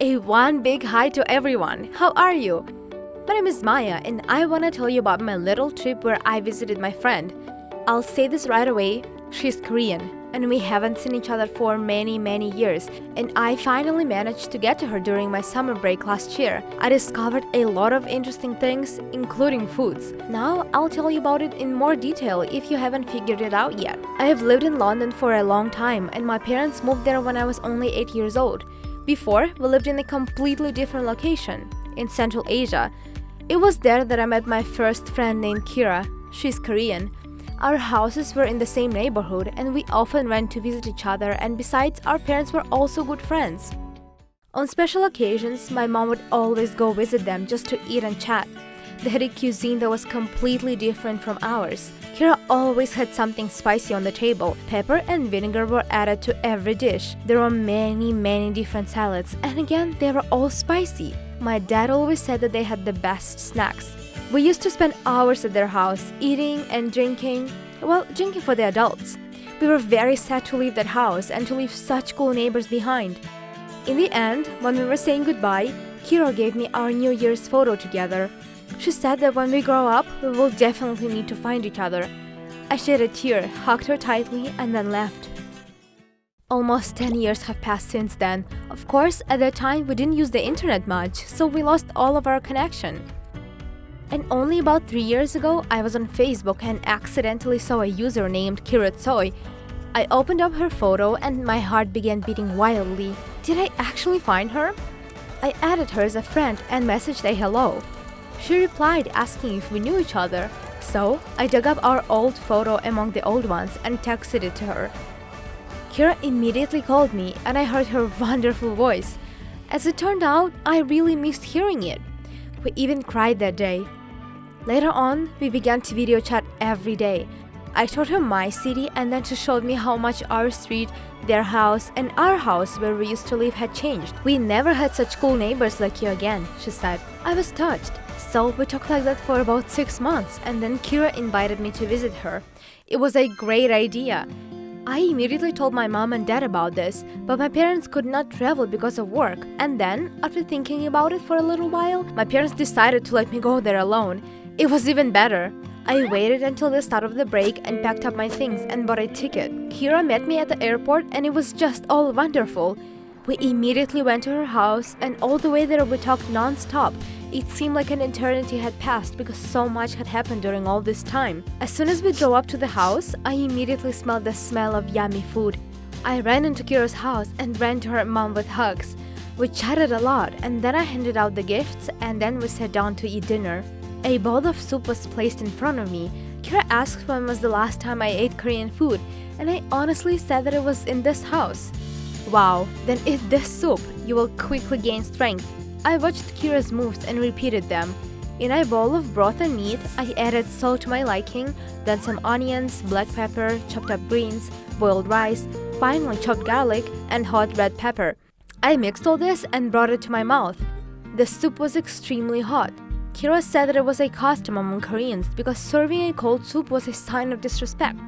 One big hi to everyone. How are you? My name is Maya and I want to tell you about my little trip where I visited my friend. I'll say this right away, she's Korean and we haven't seen each other for many years, and I finally managed to get to her during my summer break last year. I discovered a lot of interesting things, including foods. Now I'll tell you about it in more detail if you haven't figured it out yet. I have lived in London for a long time and my parents moved there when I was only 8 years old. Before, we lived in a completely different location, in Central Asia. It was there that I met my first friend named Kira. She's Korean. Our houses were in the same neighborhood and we often went to visit each other, and besides, our parents were also good friends. On special occasions, my mom would always go visit them just to eat and chat. They had a cuisine that was completely different from ours. Kira always had something spicy on the table. Pepper and vinegar were added to every dish. There were many different salads, and again, they were all spicy. My dad always said that they had the best snacks. We used to spend hours at their house, eating and drinking. Well, drinking for the adults. We were very sad to leave that house and to leave such cool neighbors behind. In the end, when we were saying goodbye, Kira gave me our New Year's photo together. She said that when we grow up, we will definitely need to find each other. I shed a tear, hugged her tightly, and then left. Almost 10 years have passed since then. Of course, at that time, we didn't use the internet much, so we lost all of our connection. And only about 3 years ago, I was on Facebook and accidentally saw a user named Kiratsoy. I opened up her photo and my heart began beating wildly. Did I actually find her? I added her as a friend and messaged a hello. She replied asking if we knew each other. So, I dug up our old photo among the old ones and texted it to her. Kira immediately called me and I heard her wonderful voice. As it turned out, I really missed hearing it. We even cried that day. Later on, we began to video chat every day. I told her my city and then she showed me how much our street, their house, and our house where we used to live had changed. We never had such cool neighbors like you again, she said. I was touched. So we talked like that for about 6 months and then Kira invited me to visit her. It was a great idea. I immediately told my mom and dad about this, but my parents could not travel because of work. And then, after thinking about it for a little while, my parents decided to let me go there alone. It was even better. I waited until the start of the break and packed up my things and bought a ticket. Kira met me at the airport and it was just all wonderful. We immediately went to her house and all the way there we talked non-stop. It seemed like an eternity had passed because so much had happened during all this time. As soon as we drove up to the house, I immediately smelled the smell of yummy food. I ran into Kira's house and ran to her mom with hugs. We chatted a lot and then I handed out the gifts and then we sat down to eat dinner. A bowl of soup was placed in front of me. Kira asked when was the last time I ate Korean food, and I honestly said that it was in this house. Wow, then eat this soup. You will quickly gain strength. I watched Kira's moves and repeated them. In a bowl of broth and meat, I added salt to my liking, then some onions, black pepper, chopped up greens, boiled rice, finely chopped garlic, and hot red pepper. I mixed all this and brought it to my mouth. The soup was extremely hot. Kira said that it was a custom among Koreans because serving a cold soup was a sign of disrespect.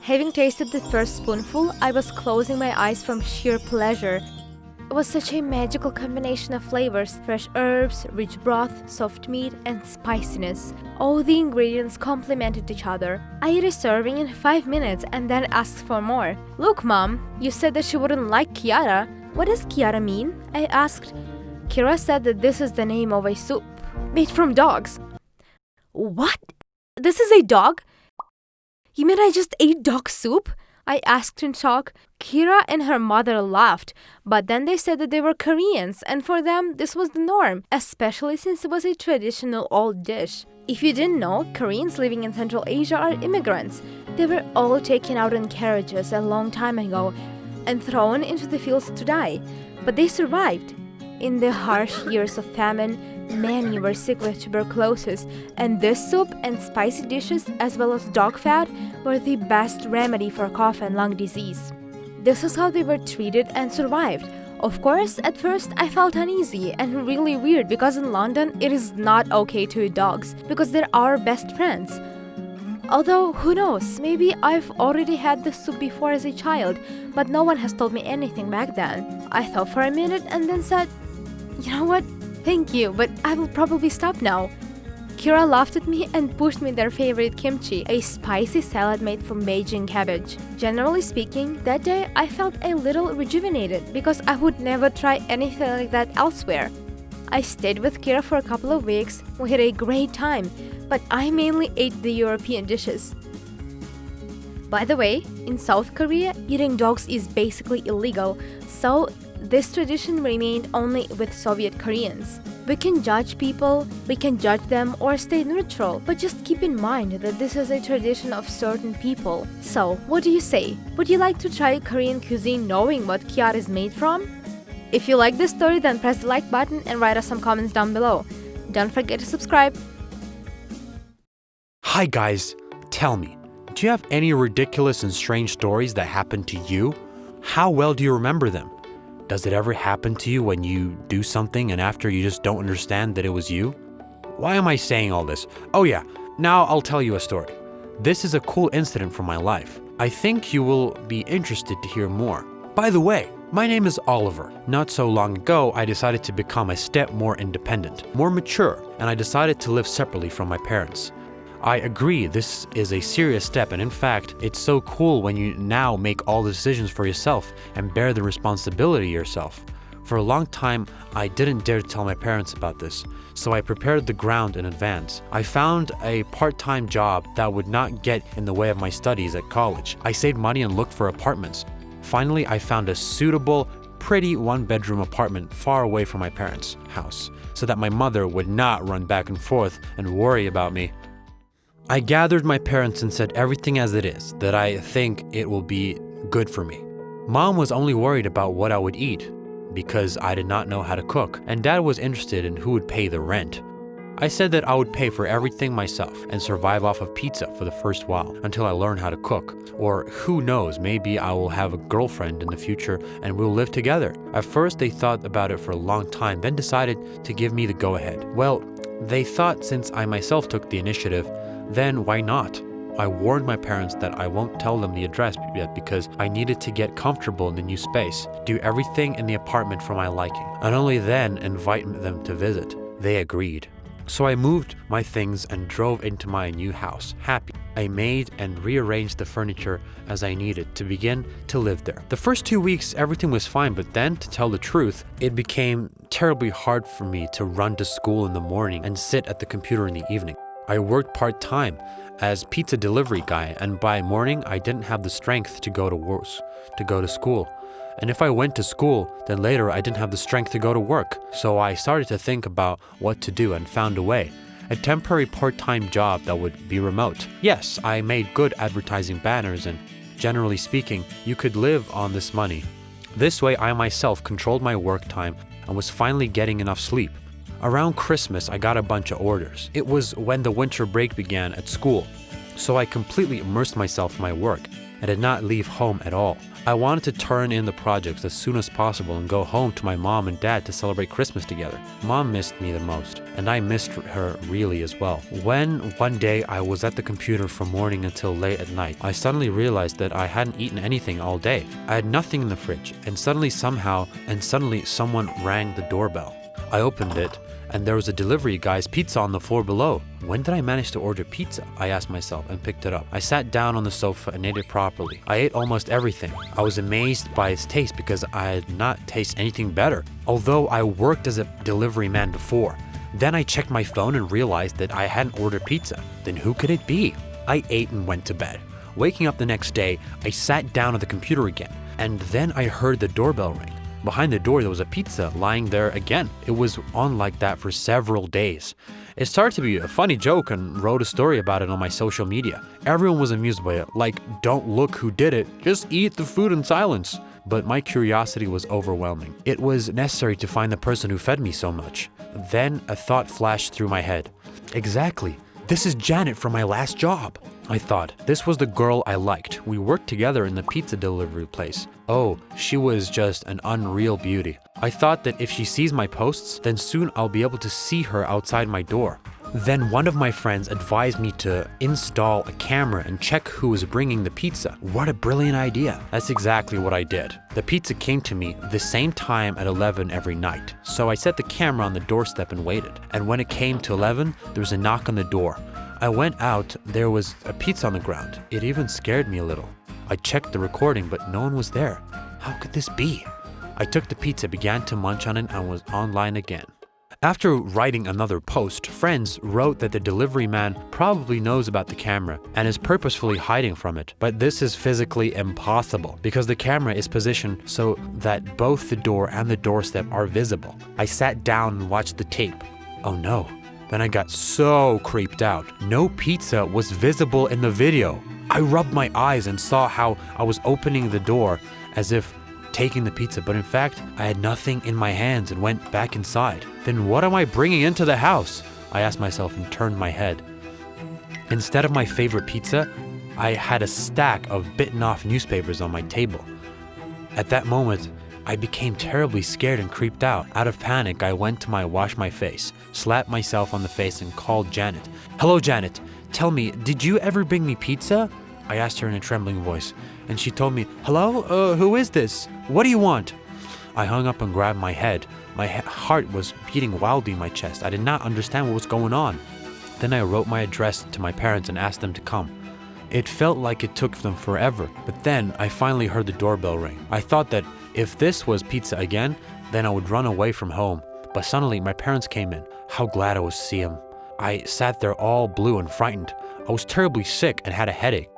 Having tasted the first spoonful, I was closing my eyes from sheer pleasure. It was such a magical combination of flavors: fresh herbs, rich broth, soft meat, and spiciness. All the ingredients complemented each other. I ate a serving in 5 minutes and then asked for more. Look, Mom, you said that she wouldn't like Kiara. What does Kiara mean? I asked. Kira said that this is the name of a soup made from dogs. What? This is a dog? You mean I just ate dog soup? I asked in shock. Kira and her mother laughed, but then they said that they were Koreans and for them this was the norm, especially since it was a traditional old dish. If you didn't know, Koreans living in Central Asia are immigrants. They were all taken out in carriages a long time ago and thrown into the fields to die, but they survived. In the harsh years of famine, many were sick with tuberculosis, and this soup and spicy dishes as well as dog fat were the best remedy for cough and lung disease. This is how they were treated and survived. Of course, at first I felt uneasy and really weird because in London it is not okay to eat dogs because they're our best friends. Although, who knows, maybe I've already had this soup before as a child, but no one has told me anything back then. I thought for a minute and then said, You know what? Thank you, but I will probably stop now. Kira laughed at me and pushed me their favorite kimchi, a spicy salad made from Beijing cabbage. Generally speaking, that day I felt a little rejuvenated because I would never try anything like that elsewhere. I stayed with Kira for a couple of weeks. We had a great time, but I mainly ate the European dishes. By the way, in South Korea, eating dogs is basically illegal, so this tradition remained only with Soviet Koreans. We can judge people, we can judge them or stay neutral, but just keep in mind that this is a tradition of certain people. So, what do you say? Would you like to try Korean cuisine knowing what kjær is made from? If you like this story, then press the like button and write us some comments down below. Don't forget to subscribe. Hi guys, tell me, do you have any ridiculous and strange stories that happened to you? How well do you remember them? Does it ever happen to you when you do something and after you just don't understand that it was you? Why am I saying all this? Oh yeah, now I'll tell you a story. This is a cool incident from my life. I think you will be interested to hear more. By the way, my name is Oliver. Not so long ago, I decided to become a step more independent, more mature, and I decided to live separately from my parents. I agree, this is a serious step, and in fact, it's so cool when you now make all the decisions for yourself and bear the responsibility yourself. For a long time, I didn't dare to tell my parents about this, so I prepared the ground in advance. I found a part-time job that would not get in the way of my studies at college. I saved money and looked for apartments. Finally, I found a suitable, pretty one-bedroom apartment far away from my parents' house, so that my mother would not run back and forth and worry about me. I gathered my parents and said everything as it is, that I think it will be good for me. Mom was only worried about what I would eat, because I did not know how to cook, and Dad was interested in who would pay the rent. I said that I would pay for everything myself and survive off of pizza for the first while, until I learn how to cook. Or who knows, maybe I will have a girlfriend in the future and we'll live together. At first they thought about it for a long time, then decided to give me the go-ahead. Well, they thought since I myself took the initiative, then why not? I warned my parents that I won't tell them the address yet because I needed to get comfortable in the new space, do everything in the apartment for my liking, and only then invite them to visit. They agreed. So I moved my things and drove into my new house, happy. I made and rearranged the furniture as I needed to begin to live there. The first 2 weeks, everything was fine, but then, to tell the truth, it became terribly hard for me to run to school in the morning and sit at the computer in the evening. I worked part-time as pizza delivery guy, and by morning I didn't have the strength to go to school. And if I went to school, then later I didn't have the strength to go to work. So I started to think about what to do and found a way. A temporary part-time job that would be remote. Yes, I made good advertising banners, and generally speaking, you could live on this money. This way I myself controlled my work time and was finally getting enough sleep. Around Christmas, I got a bunch of orders. It was when the winter break began at school, so I completely immersed myself in my work and did not leave home at all. I wanted to turn in the projects as soon as possible and go home to my mom and dad to celebrate Christmas together. Mom missed me the most, and I missed her really as well. When one day I was at the computer from morning until late at night, I suddenly realized that I hadn't eaten anything all day. I had nothing in the fridge, and suddenly someone rang the doorbell. I opened it, and there was a delivery guy's pizza on the floor below. When did I manage to order pizza? I asked myself and picked it up. I sat down on the sofa and ate it properly. I ate almost everything. I was amazed by its taste because I had not tasted anything better, although I worked as a delivery man before. Then I checked my phone and realized that I hadn't ordered pizza. Then who could it be? I ate and went to bed. Waking up the next day, I sat down at the computer again, and then I heard the doorbell ring. Behind the door, there was a pizza lying there again. It was on like that for several days. It started to be a funny joke and wrote a story about it on my social media. Everyone was amused by it, like, don't look who did it, just eat the food in silence. But my curiosity was overwhelming. It was necessary to find the person who fed me so much. Then a thought flashed through my head. Exactly. This is Janet from my last job. I thought, this was the girl I liked. We worked together in the pizza delivery place. Oh, she was just an unreal beauty. I thought that if she sees my posts, then soon I'll be able to see her outside my door. Then one of my friends advised me to install a camera and check who was bringing the pizza. What a brilliant idea. That's exactly what I did. The pizza came to me the same time at 11 every night. So I set the camera on the doorstep and waited. And when it came to 11, there was a knock on the door. I went out, there was a pizza on the ground. It even scared me a little. I checked the recording, but no one was there. How could this be? I took the pizza, began to munch on it, and was online again. After writing another post, friends wrote that the delivery man probably knows about the camera and is purposefully hiding from it. But this is physically impossible because the camera is positioned so that both the door and the doorstep are visible. I sat down and watched the tape. Oh no. Then I got so creeped out. No pizza was visible in the video. I rubbed my eyes and saw how I was opening the door as if taking the pizza, but in fact, I had nothing in my hands and went back inside. Then what am I bringing into the house? I asked myself and turned my head. Instead of my favorite pizza, I had a stack of bitten off newspapers on my table. At that moment, I became terribly scared and creeped out. Out of panic, I went to wash my face, slapped myself on the face and called Janet. Hello, Janet. Tell me, did you ever bring me pizza? I asked her in a trembling voice, and she told me, Hello? Who is this? What do you want? I hung up and grabbed my head. My heart was beating wildly in my chest. I did not understand what was going on. Then I wrote my address to my parents and asked them to come. It felt like it took them forever, but then I finally heard the doorbell ring. I thought that if this was pizza again, then I would run away from home. But suddenly my parents came in. How glad I was to see them. I sat there all blue and frightened. I was terribly sick and had a headache.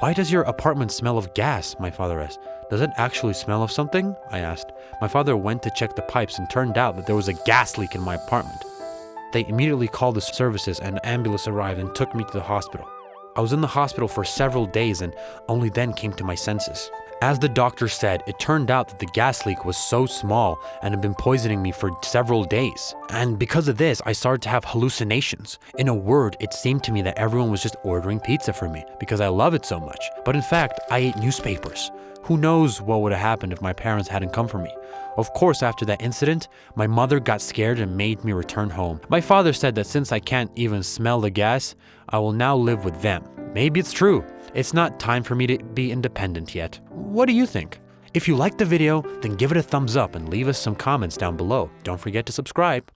Why does your apartment smell of gas? My father asked. Does it actually smell of something? I asked. My father went to check the pipes and turned out that there was a gas leak in my apartment. They immediately called the services and an ambulance arrived and took me to the hospital. I was in the hospital for several days and only then came to my senses. As the doctor said, it turned out that the gas leak was so small and had been poisoning me for several days. And because of this, I started to have hallucinations. In a word, it seemed to me that everyone was just ordering pizza for me because I love it so much. But in fact, I ate newspapers. Who knows what would have happened if my parents hadn't come for me. Of course, after that incident, my mother got scared and made me return home. My father said that since I can't even smell the gas, I will now live with them. Maybe it's true. It's not time for me to be independent yet. What do you think? If you liked the video, then give it a thumbs up and leave us some comments down below. Don't forget to subscribe.